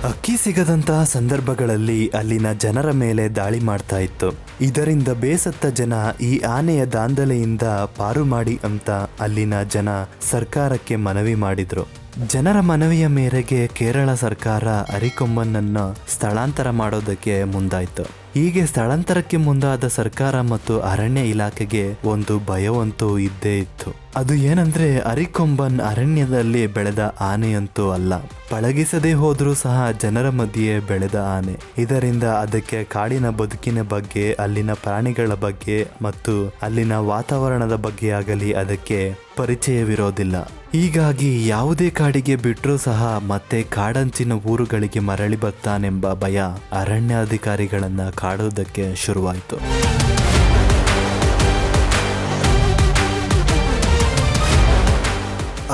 ಅಕ್ಕಿ ಸಿಗದಂತಹ ಸಂದರ್ಭಗಳಲ್ಲಿ ಅಲ್ಲಿನ ಜನರ ಮೇಲೆ ದಾಳಿ ಮಾಡ್ತಾ ಇತ್ತು. ಇದರಿಂದ ಬೇಸತ್ತ ಜನ ಈ ಆನೆಯ ದಾಂಧಲೆಯಿಂದ ಪಾರು ಮಾಡಿ ಅಂತ ಅಲ್ಲಿನ ಜನ ಸರ್ಕಾರಕ್ಕೆ ಮನವಿ ಮಾಡಿದ್ರು. ಜನರ ಮನವಿಯ ಮೇರೆಗೆ ಕೇರಳ ಸರ್ಕಾರ ಅರಿಕೊಂಬನನ್ನು ಸ್ಥಳಾಂತರ ಮಾಡೋದಕ್ಕೆ ಮುಂದಾಯಿತು. ಹೀಗೆ ಸ್ಥಳಾಂತರಕ್ಕೆ ಮುಂದಾದ ಸರ್ಕಾರ ಮತ್ತು ಅರಣ್ಯ ಇಲಾಖೆಗೆ ಒಂದು ಭಯವಂತೂ ಇದ್ದೇ ಇತ್ತು. ಅದು ಏನಂದ್ರೆ ಅರಿಕೊಂಬನ್ ಅರಣ್ಯದಲ್ಲಿ ಬೆಳೆದ ಆನೆಯಂತೂ ಅಲ್ಲ, ಪಳಗಿಸದೇ ಹೋದ್ರೂ ಸಹ ಜನರ ಮಧ್ಯೆ ಬೆಳೆದ ಆನೆ. ಇದರಿಂದ ಅದಕ್ಕೆ ಕಾಡಿನ ಬದುಕಿನ ಬಗ್ಗೆ, ಅಲ್ಲಿನ ಪ್ರಾಣಿಗಳ ಬಗ್ಗೆ ಮತ್ತು ಅಲ್ಲಿನ ವಾತಾವರಣದ ಬಗ್ಗೆ ಆಗಲಿ ಅದಕ್ಕೆ ಪರಿಚಯವಿರೋದಿಲ್ಲ. ಹೀಗಾಗಿ ಯಾವುದೇ ಕಾಡಿಗೆ ಬಿಟ್ಟರೂ ಸಹ ಮತ್ತೆ ಕಾಡಂಚಿನ ಊರುಗಳಿಗೆ ಮರಳಿ ಬರ್ತಾನೆಂಬ ಭಯ ಅರಣ್ಯಾಧಿಕಾರಿಗಳನ್ನ ಕಾಡುವುದಕ್ಕೆ ಶುರುವಾಯಿತು.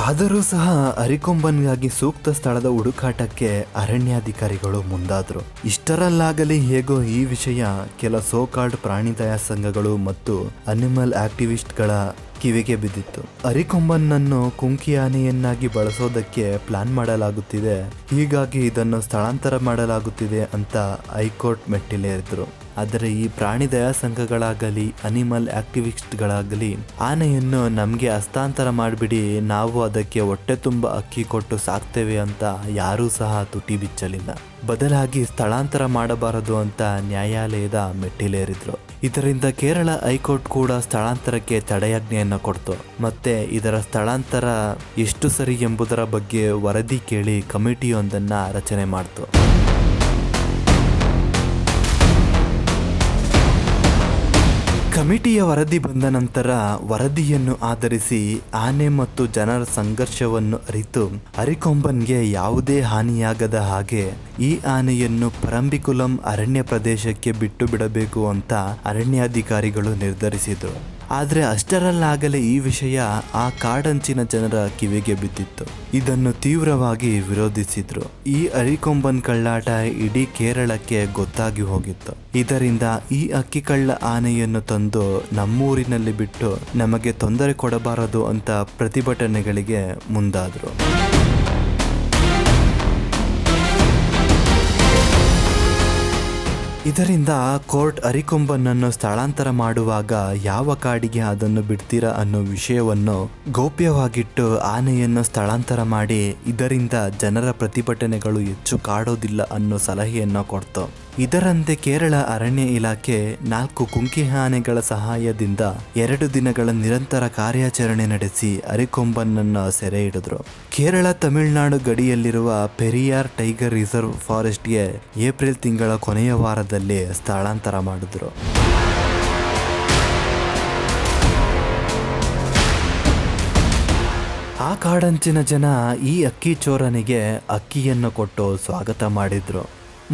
ಆದರೂ ಸಹ ಅರಿಕೊಂಬನ್ಗಾಗಿ ಸೂಕ್ತ ಸ್ಥಳದ ಹುಡುಕಾಟಕ್ಕೆ ಅರಣ್ಯಾಧಿಕಾರಿಗಳು ಮುಂದಾದ್ರು. ಇಷ್ಟರಲ್ಲಾಗಲಿ ಹೇಗೋ ಈ ವಿಷಯ ಕೆಲ ಸೋಕಾಲ್ಡ್ ಪ್ರಾಣಿದಯಾ ಸಂಘಗಳು ಮತ್ತು ಅನಿಮಲ್ ಆಕ್ಟಿವಿಸ್ಟ್ಗಳ ಕಿವಿಗೆ ಬಿದ್ದಿತ್ತು. ಅರಿಕೊಂಬನನ್ನು ಕುಂಕಿ ಆನೆಯನ್ನಾಗಿ ಬಳಸೋದಕ್ಕೆ ಪ್ಲಾನ್ ಮಾಡಲಾಗುತ್ತಿದೆ, ಹೀಗಾಗಿ ಇದನ್ನು ಸ್ಥಳಾಂತರ ಮಾಡಲಾಗುತ್ತಿದೆ ಅಂತ ಹೈಕೋರ್ಟ್ ಮೆಟ್ಟಿಲೇರಿದ್ರು. ಆದರೆ ಈ ಪ್ರಾಣಿ ದಯಾ ಸಂಘಗಳಾಗಲಿ ಅನಿಮಲ್ ಆಕ್ಟಿವಿಸ್ಟ್ಗಳಾಗಲಿ ಆನೆಯನ್ನು ನಮಗೆ ಹಸ್ತಾಂತರ ಮಾಡಿಬಿಡಿ, ನಾವು ಅದಕ್ಕೆ ಹೊಟ್ಟೆ ತುಂಬ ಅಕ್ಕಿ ಕೊಟ್ಟು ಸಾಕ್ತೇವೆ ಅಂತ ಯಾರೂ ಸಹ ತುಟಿ ಬಿಚ್ಚಲಿಲ್ಲ. ಬದಲಾಗಿ ಸ್ಥಳಾಂತರ ಮಾಡಬಾರದು ಅಂತ ನ್ಯಾಯಾಲಯದ ಮೆಟ್ಟಿಲೇರಿದ್ರು. ಇದರಿಂದ ಕೇರಳ ಹೈಕೋರ್ಟ್ ಕೂಡ ಸ್ಥಳಾಂತರಕ್ಕೆ ತಡೆಯಾಜ್ಞೆಯನ್ನು ಕೊಡ್ತು. ಮತ್ತೆ ಇದರ ಸ್ಥಳಾಂತರ ಎಷ್ಟು ಸರಿ ಎಂಬುದರ ಬಗ್ಗೆ ವರದಿ ಕೇಳಿ ಕಮಿಟಿಯೊಂದನ್ನು ರಚನೆ ಮಾಡ್ತು. ಕಮಿಟಿಯ ವರದಿ ಬಂದ ನಂತರ ವರದಿಯನ್ನು ಆಧರಿಸಿ ಆನೆ ಮತ್ತು ಜನರ ಸಂಘರ್ಷವನ್ನು ಅರಿತು ಅರಿಕೊಂಬನ್ಗೆ ಯಾವುದೇ ಹಾನಿಯಾಗದ ಹಾಗೆ ಈ ಆನೆಯನ್ನು ಪರಂಬಿಕುಲಂ ಅರಣ್ಯ ಪ್ರದೇಶಕ್ಕೆ ಬಿಟ್ಟು ಬಿಡಬೇಕು ಅಂತ ಅರಣ್ಯಾಧಿಕಾರಿಗಳು ನಿರ್ಧರಿಸಿದರು. ಆದರೆ ಅಷ್ಟರಲ್ಲಾಗಲೇ ಈ ವಿಷಯ ಆ ಕಾಡಂಚಿನ ಜನರ ಕಿವಿಗೆ ಬಿದ್ದಿತ್ತು. ಇದನ್ನು ತೀವ್ರವಾಗಿ ವಿರೋಧಿಸಿದ್ರು. ಈ ಅರಿಕೊಂಬನ್ ಕಳ್ಳಾಟ ಇಡೀ ಕೇರಳಕ್ಕೆ ಗೊತ್ತಾಗಿ ಹೋಗಿತ್ತು. ಇದರಿಂದ ಈ ಅಕ್ಕಿ ಕಳ್ಳ ಆನೆಯನ್ನು ತಂದು ನಮ್ಮೂರಿನಲ್ಲಿ ಬಿಟ್ಟು ನಮಗೆ ತೊಂದರೆ ಕೊಡಬಾರದು ಅಂತ ಪ್ರತಿಭಟನೆಗಳಿಗೆ ಮುಂದಾದ್ರು. ಇದರಿಂದ ಕೋರ್ಟ್ ಅರಿಕೊಂಬನನ್ನು ಸ್ಥಳಾಂತರ ಮಾಡುವಾಗ ಯಾವ ಕಾಡಿಗೆ ಅದನ್ನು ಬಿಡ್ತೀರಾ ಅನ್ನೋ ವಿಷಯವನ್ನು ಗೌಪ್ಯವಾಗಿಟ್ಟು ಆನೆಯನ್ನು ಸ್ಥಳಾಂತರ ಮಾಡಿ ಇದರಿಂದ ಜನರ ಪ್ರತಿಭಟನೆಗಳು ಹೆಚ್ಚು ಕಾಡೋದಿಲ್ಲ ಅನ್ನೋ ಸಲಹೆಯನ್ನು ಕೊಡ್ತು. ಇದರಂತೆ ಕೇರಳ ಅರಣ್ಯ ಇಲಾಖೆ 4 ಕುಂಕಿ ಆನೆಗಳ ಸಹಾಯದಿಂದ 2 ದಿನಗಳ ನಿರಂತರ ಕಾರ್ಯಾಚರಣೆ ನಡೆಸಿ ಅರಿಕೊಂಬನನ್ನು ಸೆರೆ ಹಿಡಿದ್ರು. ಕೇರಳ ತಮಿಳುನಾಡು ಗಡಿಯಲ್ಲಿರುವ ಪೆರಿಯಾರ್ ಟೈಗರ್ ರಿಸರ್ವ್ ಫಾರೆಸ್ಟ್ಗೆ ಏಪ್ರಿಲ್ ತಿಂಗಳ ಕೊನೆಯ ವಾರದಲ್ಲಿ ಸ್ಥಳಾಂತರ ಮಾಡಿದ್ರು. ಆ ಕಾಡಂಚಿನ ಜನ ಈ ಅಕ್ಕಿ ಚೋರನಿಗೆ ಅಕ್ಕಿಯನ್ನು ಕೊಟ್ಟು ಸ್ವಾಗತ ಮಾಡಿದ್ರು.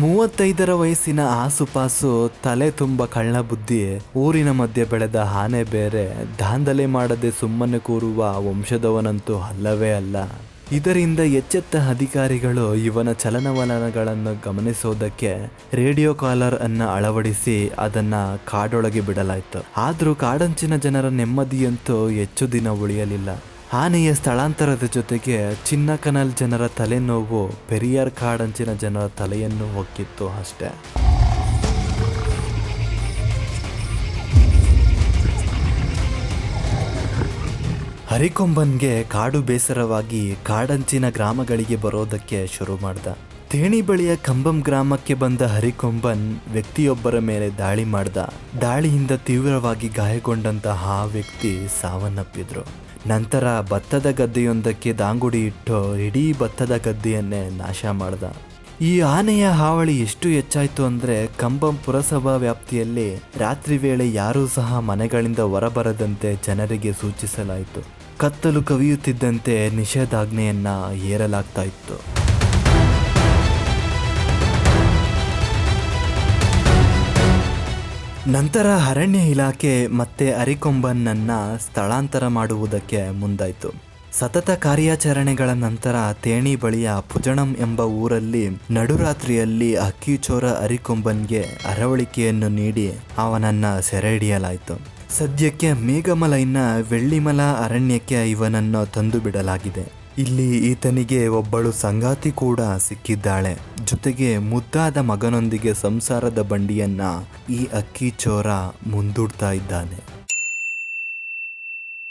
35 ವಯಸ್ಸಿನ ಆಸುಪಾಸು, ತಲೆ ತುಂಬ ಕಳ್ಳ ಬುದ್ಧಿ, ಊರಿನ ಮಧ್ಯೆ ಬೆಳೆದ ಆನೆ ಬೇರೆ, ದಾಂಧಲೆ ಮಾಡದೆ ಸುಮ್ಮನೆ ಕೂರುವ ವಂಶದವನಂತೂ ಅಲ್ಲವೇ ಅಲ್ಲ. ಇದರಿಂದ ಎಚ್ಚೆತ್ತ ಅಧಿಕಾರಿಗಳು ಇವನ ಚಲನವಲನಗಳನ್ನು ಗಮನಿಸೋದಕ್ಕೆ ರೇಡಿಯೋ ಕಾಲರ್ ಅನ್ನು ಅಳವಡಿಸಿ ಅದನ್ನ ಕಾಡೊಳಗೆ ಬಿಡಲಾಯಿತು. ಆದರೂ ಕಾಡಂಚಿನ ಜನರ ನೆಮ್ಮದಿಯಂತೂ ಹೆಚ್ಚು ದಿನ ಉಳಿಯಲಿಲ್ಲ. ಆನೆಯ ಸ್ಥಳಾಂತರದ ಜೊತೆಗೆ ಚಿನ್ನಕನಲ್ ಜನರ ತಲೆನೋವು ಪೆರಿಯಾರ್ ಕಾಡಂಚಿನ ಜನರ ತಲೆಯನ್ನು ಹೊಕ್ಕಿತ್ತು ಅಷ್ಟೇ. ಅರಿಕೊಂಬನ್ಗೆ ಕಾಡು ಬೇಸರವಾಗಿ ಕಾಡಂಚಿನ ಗ್ರಾಮಗಳಿಗೆ ಬರೋದಕ್ಕೆ ಶುರು ಮಾಡ್ದ. ತೇಣಿ ಬಳಿಯ ಕಂಬಂ ಗ್ರಾಮಕ್ಕೆ ಬಂದ ಅರಿಕೊಂಬನ್ ವ್ಯಕ್ತಿಯೊಬ್ಬರ ಮೇಲೆ ದಾಳಿ ಮಾಡ್ದ. ದಾಳಿಯಿಂದ ತೀವ್ರವಾಗಿ ಗಾಯಗೊಂಡಂತಹ ಆ ವ್ಯಕ್ತಿ ಸಾವನ್ನಪ್ಪಿದ್ರು. ನಂತರ ಭತ್ತದ ಗದ್ದೆಯೊಂದಕ್ಕೆ ದಾಂಗುಡಿ ಇಟ್ಟು ಇಡೀ ಭತ್ತದ ಗದ್ದೆಯನ್ನೇ ನಾಶ ಮಾಡ್ದ. ಈ ಆನೆಯ ಹಾವಳಿ ಎಷ್ಟು ಹೆಚ್ಚಾಯಿತು ಅಂದರೆ ಕಂಬಂ ಪುರಸಭಾ ವ್ಯಾಪ್ತಿಯಲ್ಲಿ ರಾತ್ರಿ ವೇಳೆ ಯಾರೂ ಸಹ ಮನೆಗಳಿಂದ ಹೊರಬರದಂತೆ ಜನರಿಗೆ ಸೂಚಿಸಲಾಯಿತು. ಕತ್ತಲು ಕವಿಯುತ್ತಿದ್ದಂತೆ ನಿಷೇಧಾಜ್ಞೆಯನ್ನ ಹೇರಲಾಗ್ತಾ ಇತ್ತು. ನಂತರ ಅರಣ್ಯ ಇಲಾಖೆ ಮತ್ತೆ ಅರಿಕೊಂಬನನ್ನ ಸ್ಥಳಾಂತರ ಮಾಡುವುದಕ್ಕೆ ಮುಂದಾಯಿತು. ಸತತ ಕಾರ್ಯಾಚರಣೆಗಳ ನಂತರ ತೇಣಿ ಬಳಿಯ ಪುಜಣಂ ಎಂಬ ಊರಲ್ಲಿ ನಡುರಾತ್ರಿಯಲ್ಲಿ ಅಕ್ಕಿಚೋರ ಅರಿಕೊಂಬನ್ಗೆ ಅರವಳಿಕೆಯನ್ನು ನೀಡಿ ಅವನನ್ನ ಸೆರೆ ಹಿಡಿಯಲಾಯಿತು. ಸದ್ಯಕ್ಕೆ ಮೇಘಮಲೈನ ವೆಳ್ಳಿಮಲ ಅರಣ್ಯಕ್ಕೆ ಇವನನ್ನು ತಂದು ಬಿಡಲಾಗಿದೆ. ಇಲ್ಲಿ ಈತನಿಗೆ ಒಬ್ಬಳು ಸಂಗಾತಿ ಕೂಡ ಸಿಕ್ಕಿದ್ದಾಳೆ. ಜೊತೆಗೆ ಮುದ್ದಾದ ಮಗನೊಂದಿಗೆ ಸಂಸಾರದ ಬಂಡಿಯನ್ನ ಈ ಅಕ್ಕಿ ಚೋರ ಮುಂದೂಡ್ತಾ ಇದ್ದಾನೆ.